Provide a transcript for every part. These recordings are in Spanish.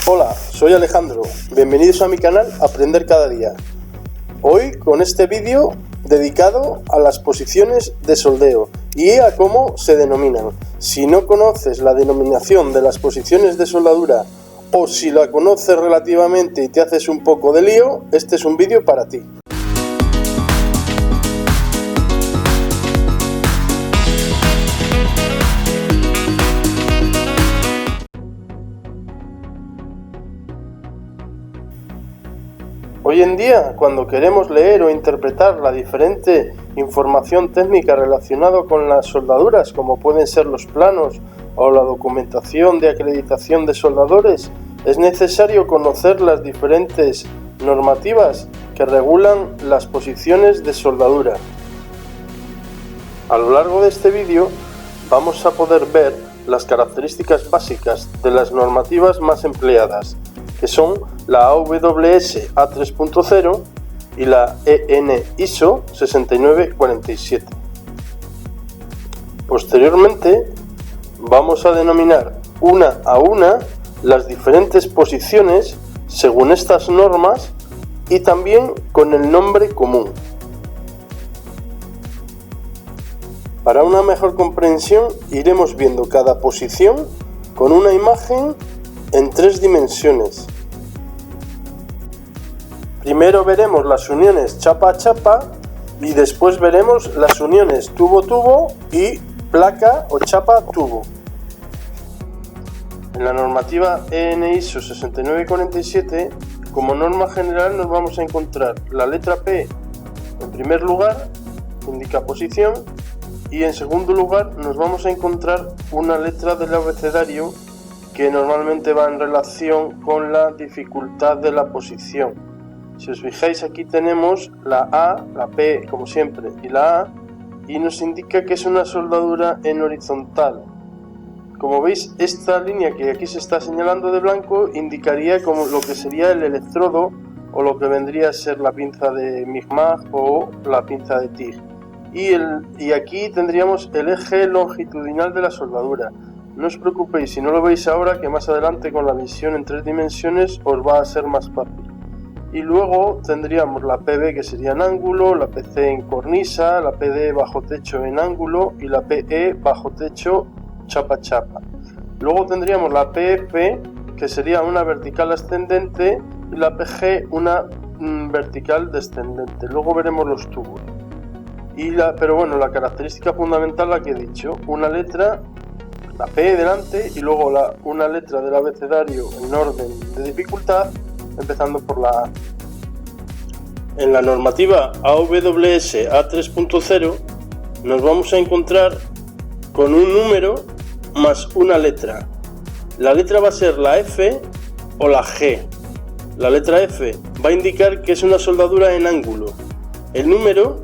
Hola, soy Alejandro, bienvenidos a mi canal Aprender Cada Día. Hoy con este vídeo dedicado a las posiciones de soldeo y a cómo se denominan. Si no conoces la denominación de las posiciones de soldadura o si la conoces relativamente y te haces un poco de lío, este es un vídeo para ti. Hoy en día, cuando queremos leer o interpretar la diferente información técnica relacionada con las soldaduras, como pueden ser los planos o la documentación de acreditación de soldadores, es necesario conocer las diferentes normativas que regulan las posiciones de soldadura. A lo largo de este vídeo vamos a poder ver las características básicas de las normativas más empleadas, que son la AWS A3.0 y la EN ISO 6947. Posteriormente vamos a denominar una a una las diferentes posiciones según estas normas y también con el nombre común. Para una mejor comprensión iremos viendo cada posición con una imagen en 3 dimensiones. Primero veremos las uniones chapa a chapa y después veremos las uniones tubo-tubo y placa o chapa-tubo. En la normativa EN ISO 6947, como norma general nos vamos a encontrar la letra P en primer lugar, que indica posición, y en segundo lugar nos vamos a encontrar una letra del abecedario que normalmente va en relación con la dificultad de la posición. Si os fijáis, aquí tenemos la A, la P como siempre y la A, y nos indica que es una soldadura en horizontal. Como veis, esta línea que aquí se está señalando de blanco indicaría como lo que sería el electrodo o lo que vendría a ser la pinza de MIG-MAG o la pinza de TIG. Y aquí tendríamos el eje longitudinal de la soldadura. No os preocupéis si no lo veis ahora, que más adelante con la visión en 3 dimensiones os va a ser más fácil. Y luego tendríamos la PB, que sería en ángulo, la PC en cornisa, la PD bajo techo en ángulo y la PE bajo techo chapa chapa. Luego tendríamos la PP, que sería una vertical ascendente, y la PG una vertical descendente. Luego veremos los tubos. Pero bueno, la característica fundamental la que he dicho, una letra, la P delante, y luego una letra del abecedario en orden de dificultad, empezando por la A. En la normativa AWS A3.0 nos vamos a encontrar con un número más una letra. La letra va a ser la F o la G. La letra F va a indicar que es una soldadura en ángulo. El número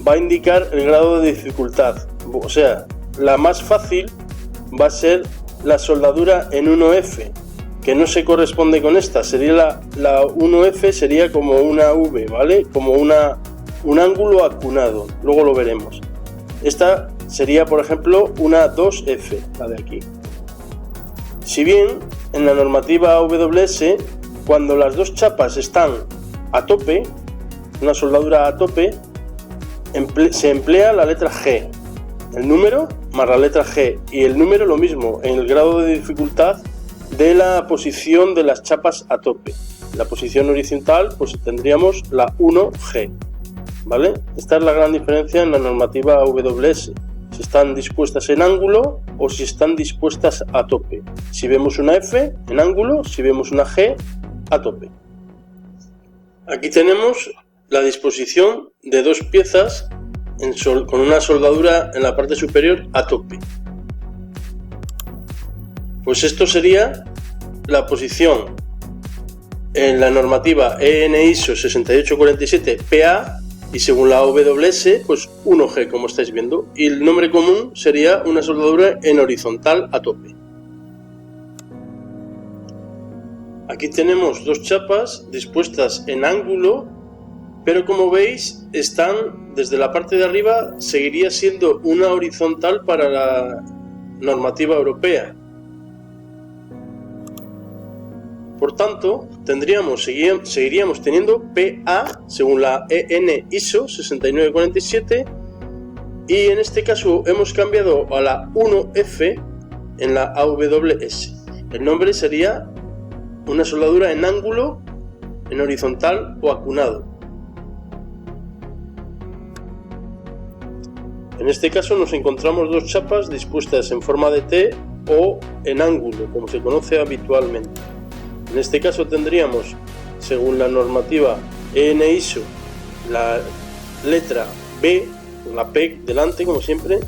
va a indicar el grado de dificultad. O sea, la más fácil va a ser la soldadura en 1F, que no se corresponde con esta. Sería la 1F sería como una V, ¿vale? Como un ángulo acunado. Luego lo veremos. Esta sería, por ejemplo, una 2F, la de aquí. Si bien en la normativa AWS, cuando las dos chapas están a tope, una soldadura a tope, se emplea la letra G, el número más la letra G, y el número lo mismo en el grado de dificultad de la posición de las chapas a tope. La posición horizontal pues tendríamos la 1G, ¿vale? Esta es la gran diferencia en la normativa AWS, si están dispuestas en ángulo o si están dispuestas a tope. Si vemos una F en ángulo, si vemos una G a tope. Aquí tenemos la disposición de dos piezas con una soldadura en la parte superior a tope. Pues esto sería la posición en la normativa EN ISO 6847 PA y según la AWS pues 1G, como estáis viendo, y el nombre común sería una soldadura en horizontal a tope. Aquí tenemos dos chapas dispuestas en ángulo, pero como veis están desde la parte de arriba, seguiría siendo una horizontal para la normativa europea. Por tanto, seguiríamos teniendo PA según la EN ISO 6947 y en este caso hemos cambiado a la 1F en la AWS. El nombre sería una soldadura en ángulo, en horizontal o acunado. En este caso nos encontramos dos chapas dispuestas en forma de T o en ángulo, como se conoce habitualmente. En este caso tendríamos, según la normativa EN ISO, la letra B, con la P delante como siempre,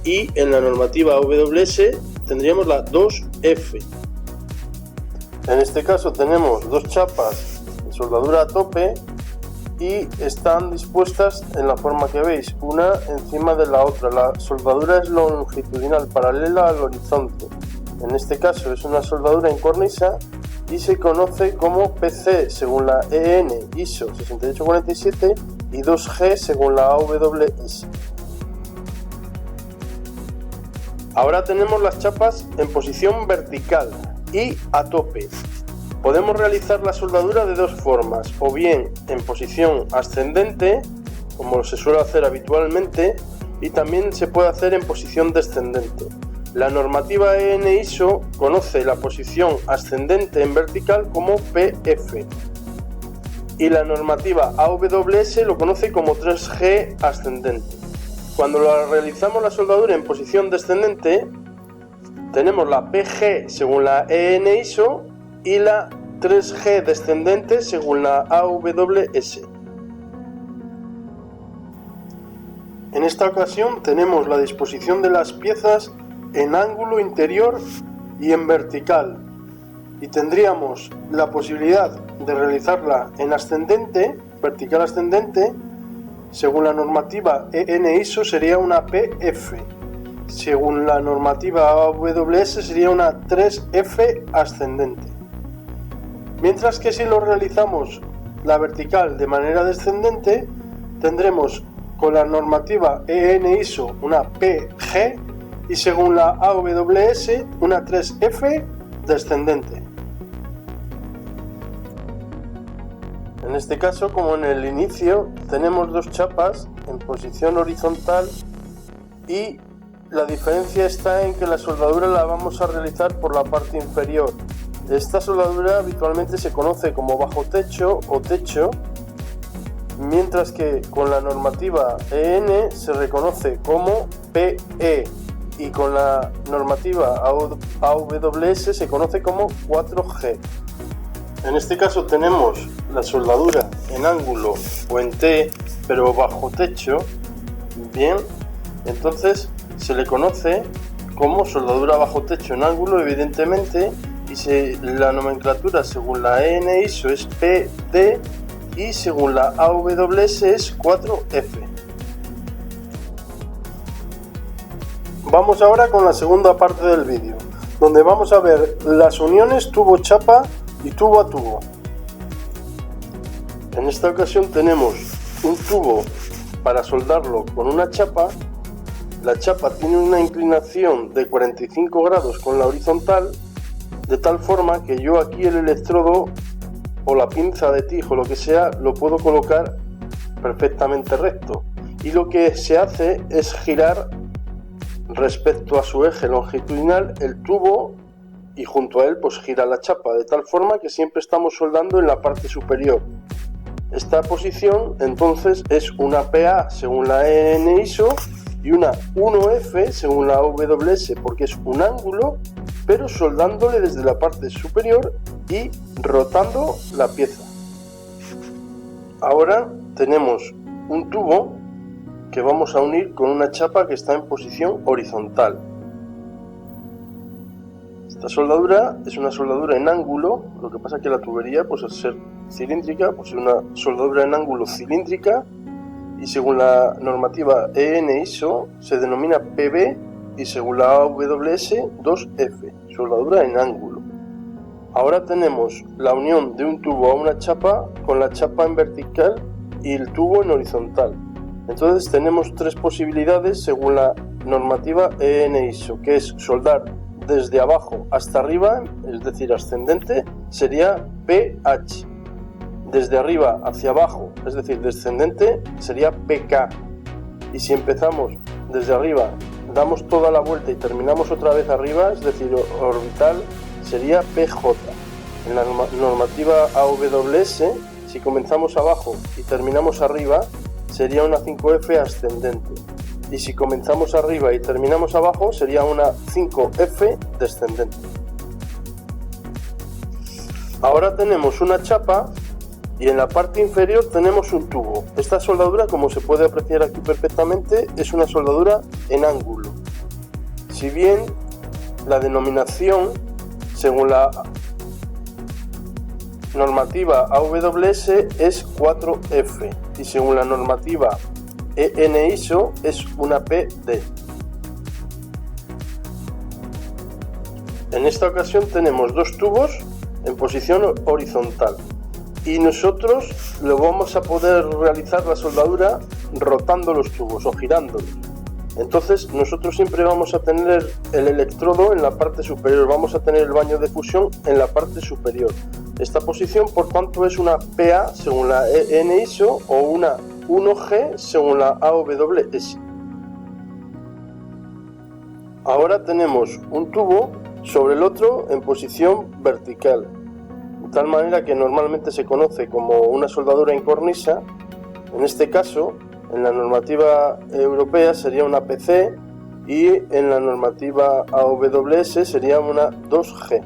y en la normativa AWS tendríamos la 2F. En este caso tenemos dos chapas de soldadura a tope y están dispuestas en la forma que veis, una encima de la otra. La soldadura es longitudinal, paralela al horizonte. En este caso es una soldadura en cornisa y se conoce como PC según la EN ISO 6847 y 2G según la AWS. Ahora tenemos las chapas en posición vertical y a tope. Podemos realizar la soldadura de dos formas, o bien en posición ascendente, como se suele hacer habitualmente, y también se puede hacer en posición descendente. La normativa EN ISO conoce la posición ascendente en vertical como PF y la normativa AWS lo conoce como 3G ascendente. Cuando realizamos la soldadura en posición descendente tenemos la PG según la EN ISO y la 3G descendente según la AWS. En esta ocasión tenemos la disposición de las piezas en ángulo interior y en vertical y tendríamos la posibilidad de realizarla en ascendente, vertical ascendente. Según la normativa EN ISO sería una PF, según la normativa AWS sería una 3F ascendente. Mientras que si lo realizamos la vertical de manera descendente tendremos con la normativa EN ISO una PG y según la AWS una 3F descendente. En este caso, como en el inicio, tenemos dos chapas en posición horizontal y la diferencia está en que la soldadura la vamos a realizar por la parte inferior. Esta soldadura habitualmente se conoce como bajo techo o techo, mientras que con la normativa EN se reconoce como PE y con la normativa AWS se conoce como 4G. En este caso tenemos la soldadura en ángulo o en T, pero bajo techo. Bien, entonces se le conoce como soldadura bajo techo en ángulo, evidentemente, y la nomenclatura según la EN ISO es PD y según la AWS es 4F. Vamos ahora con la segunda parte del vídeo, donde vamos a ver las uniones tubo-chapa y tubo a tubo. En esta ocasión tenemos un tubo para soldarlo con una chapa. La chapa tiene una inclinación de 45 grados con la horizontal, de tal forma que yo aquí el electrodo o la pinza de tijo, lo que sea, lo puedo colocar perfectamente recto. Y lo que se hace es girar respecto a su eje longitudinal el tubo y junto a él pues gira la chapa, de tal forma que siempre estamos soldando en la parte superior. Esta posición entonces es una PA según la EN ISO y una 1F según la AWS, porque es un ángulo pero soldándole desde la parte superior y rotando la pieza. Ahora tenemos un tubo que vamos a unir con una chapa que está en posición horizontal. Esta soldadura es una soldadura en ángulo, lo que pasa es que la tubería, pues al ser cilíndrica, pues es una soldadura en ángulo cilíndrica y según la normativa EN ISO se denomina PB y según la AWS 2F, soldadura en ángulo. Ahora tenemos la unión de un tubo a una chapa con la chapa en vertical y el tubo en horizontal. Entonces tenemos tres posibilidades según la normativa EN ISO, que es soldar desde abajo hasta arriba, es decir, ascendente, sería pH. Desde arriba hacia abajo, es decir, descendente, sería pK. Y si empezamos desde arriba, damos toda la vuelta y terminamos otra vez arriba, es decir, orbital, sería pJ. En la normativa AWS, si comenzamos abajo y terminamos arriba, sería una 5F ascendente. Y si comenzamos arriba y terminamos abajo, sería una 5F descendente. Ahora tenemos una chapa y en la parte inferior tenemos un tubo. Esta soldadura, como se puede apreciar aquí perfectamente, es una soldadura en ángulo. Si bien la denominación, según la normativa AWS, es 4F y según la normativa EN ISO es una PD. En esta ocasión tenemos dos tubos en posición horizontal y nosotros lo vamos a poder realizar la soldadura rotando los tubos o girándolos. Entonces nosotros siempre vamos a tener el electrodo en la parte superior, vamos a tener el baño de fusión en la parte superior. Esta posición, por tanto, es una PA según la EN ISO o una 1G según la AWS. Ahora tenemos un tubo sobre el otro en posición vertical, de tal manera que normalmente se conoce como una soldadura en cornisa. En este caso, en la normativa europea sería una PC y en la normativa AWS sería una 2G.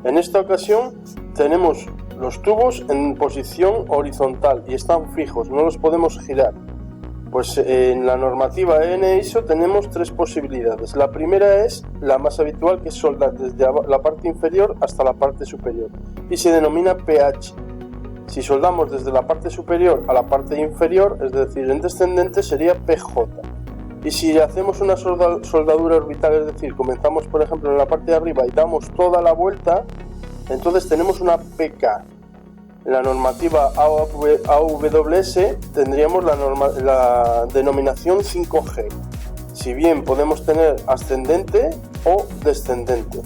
En esta ocasión tenemos los tubos en posición horizontal y están fijos, no los podemos girar. Pues en la normativa EN ISO tenemos tres posibilidades. La primera es la más habitual, que es soldar desde la parte inferior hasta la parte superior y se denomina pH. Si soldamos desde la parte superior a la parte inferior, es decir, en descendente, sería PJ. Y si hacemos una soldadura orbital, es decir, comenzamos por ejemplo en la parte de arriba y damos toda la vuelta, entonces tenemos una PK. En la normativa AWS tendríamos la denominación 5G, si bien podemos tener ascendente o descendente.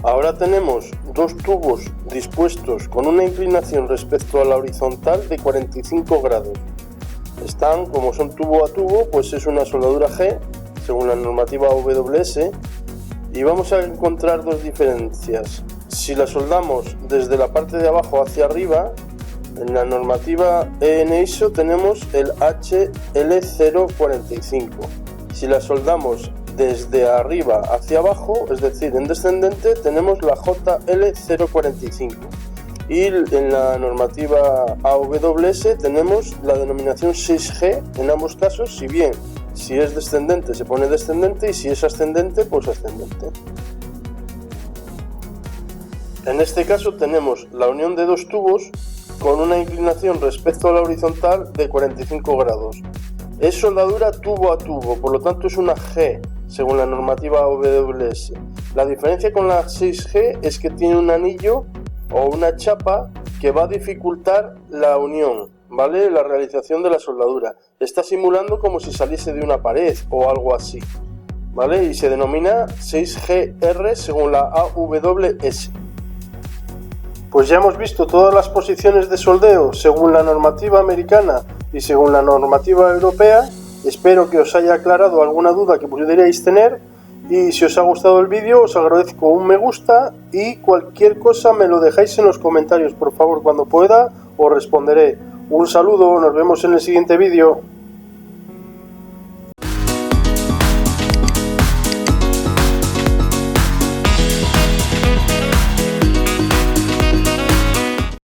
Ahora tenemos dos tubos dispuestos con una inclinación respecto a la horizontal de 45 grados. Están, como son tubo a tubo, pues es una soldadura G según la normativa AWS, y vamos a encontrar dos diferencias. Si la soldamos desde la parte de abajo hacia arriba, en la normativa EN ISO tenemos el HL045. Si la soldamos desde arriba hacia abajo, es decir, en descendente, tenemos la JL045. Y en la normativa AWS tenemos la denominación 6G en ambos casos, si bien si es descendente se pone descendente y si es ascendente, pues ascendente. En este caso tenemos la unión de dos tubos con una inclinación respecto a la horizontal de 45 grados. Es soldadura tubo a tubo, por lo tanto es una G según la normativa AWS. La diferencia con la 6G es que tiene un anillo o una chapa que va a dificultar la unión, ¿vale? La realización de la soldadura. Está simulando como si saliese de una pared o algo así, ¿vale? Y se denomina 6GR según la AWS. Pues ya hemos visto todas las posiciones de soldeo según la normativa americana y según la normativa europea. Espero que os haya aclarado alguna duda que pudierais tener, y si os ha gustado el vídeo os agradezco un me gusta y cualquier cosa me lo dejáis en los comentarios, por favor, cuando pueda os responderé. Un saludo, nos vemos en el siguiente vídeo.